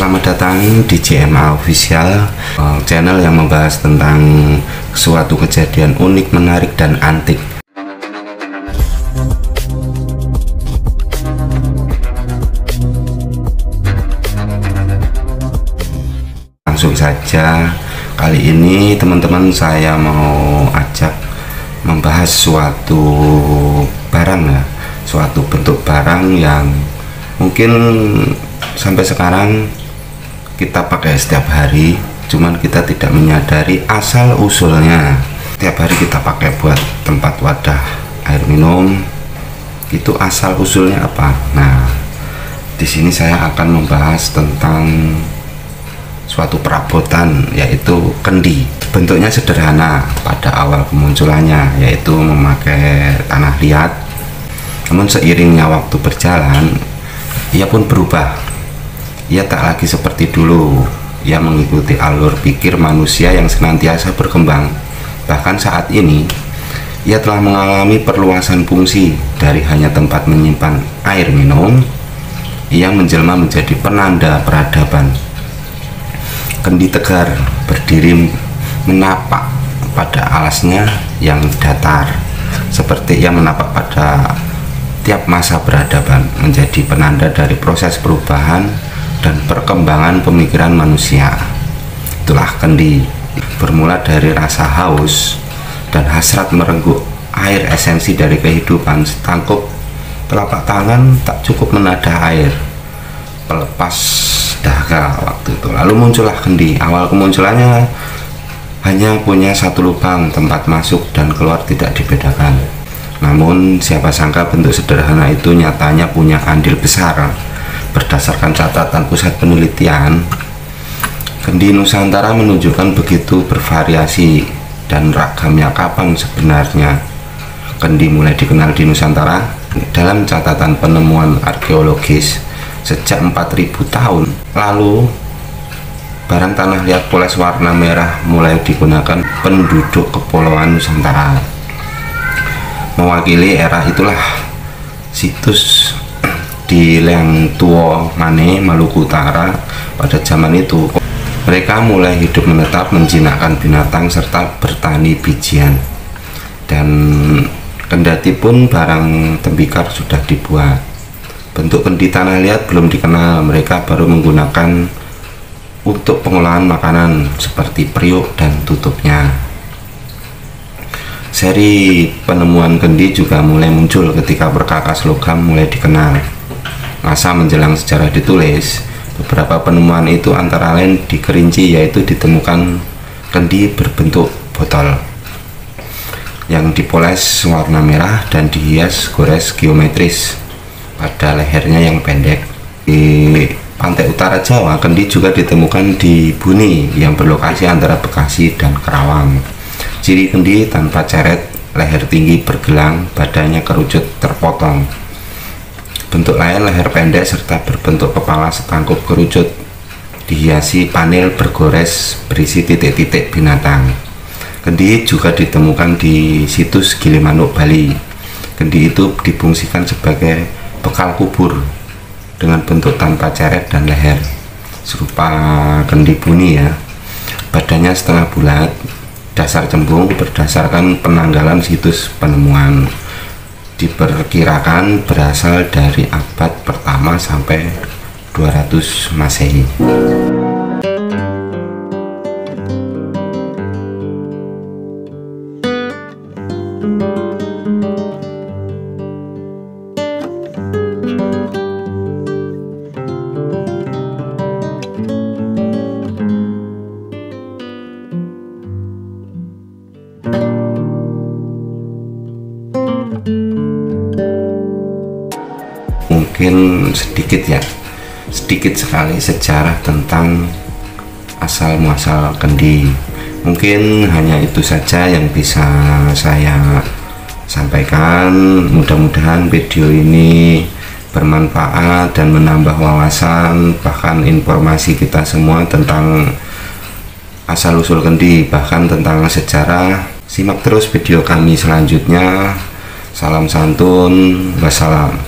Selamat datang di JMA Official, channel yang membahas tentang suatu kejadian unik, menarik, dan antik. Langsung saja, kali ini teman-teman saya mau ajak membahas suatu barang ya, suatu bentuk barang yang mungkin sampai sekarang kita pakai setiap hari, cuman kita tidak menyadari asal usulnya. Setiap hari kita pakai buat tempat wadah air minum, itu asal usulnya apa? Nah, di sini saya akan membahas tentang suatu perabotan, yaitu kendi. Bentuknya sederhana pada awal kemunculannya, yaitu memakai tanah liat. Namun seiringnya waktu berjalan, ia pun berubah. Ia tak lagi seperti dulu. Ia mengikuti alur pikir manusia yang senantiasa berkembang. Bahkan saat ini, ia telah mengalami perluasan fungsi. Dari hanya tempat menyimpan air minum, ia menjelma menjadi penanda peradaban. Kendi tegar berdiri menapak pada alasnya yang datar, seperti ia menapak pada tiap masa peradaban, menjadi penanda dari proses perubahan dan perkembangan pemikiran manusia. Itulah kendi, bermula dari rasa haus dan hasrat merenggut air esensi dari kehidupan. Setangkup telapak tangan tak cukup menadah air, pelepas dahaga waktu itu. Lalu muncullah kendi. Awal kemunculannya hanya punya satu lubang, tempat masuk dan keluar tidak dibedakan. Namun siapa sangka bentuk sederhana itu nyatanya punya andil besar. Berdasarkan catatan pusat penelitian, kendi Nusantara menunjukkan begitu bervariasi dan ragamnya. Kapan sebenarnya kendi mulai dikenal di Nusantara? Dalam catatan penemuan arkeologis, sejak 4000 tahun lalu, barang tanah liat poles warna merah mulai digunakan penduduk kepulauan Nusantara. Mewakili era itulah situs di Leang Tuo Mane, Maluku Utara. Pada zaman itu mereka mulai hidup menetap, menjinakkan binatang serta bertani bijian. Dan kendati pun barang tembikar sudah dibuat, bentuk kendi tanah liat belum dikenal. Mereka baru menggunakan untuk pengolahan makanan seperti periuk dan tutupnya. Seri penemuan kendi juga mulai muncul ketika perkakas logam mulai dikenal. Masa menjelang sejarah ditulis, beberapa penemuan itu antara lain di Kerinci, yaitu ditemukan kendi berbentuk botol yang dipoles warna merah dan dihias gores geometris pada lehernya yang pendek. Di pantai utara Jawa, kendi juga ditemukan di Buni yang berlokasi antara Bekasi dan Kerawang. Ciri kendi tanpa ceret, leher tinggi bergelang, badannya kerucut terpotong. Bentuk lain leher pendek serta berbentuk kepala setangkup kerucut, dihiasi panel bergores berisi titik-titik binatang. Kendi juga ditemukan di situs Gilimanuk, Bali. Kendi itu difungsikan sebagai bekal kubur dengan bentuk tanpa ceret dan leher serupa kendi Buni ya. Badannya setengah bulat, dasar cembung. Berdasarkan penanggalan situs penemuan, diperkirakan berasal dari abad pertama sampai 200 Masehi. Mungkin sedikit sekali sejarah tentang asal muasal kendi. Mungkin hanya itu saja yang bisa saya sampaikan. Mudah-mudahan video ini bermanfaat dan menambah wawasan, bahkan informasi kita semua tentang asal usul kendi, bahkan tentang sejarah. Simak terus video kami selanjutnya. Salam santun, wassalam.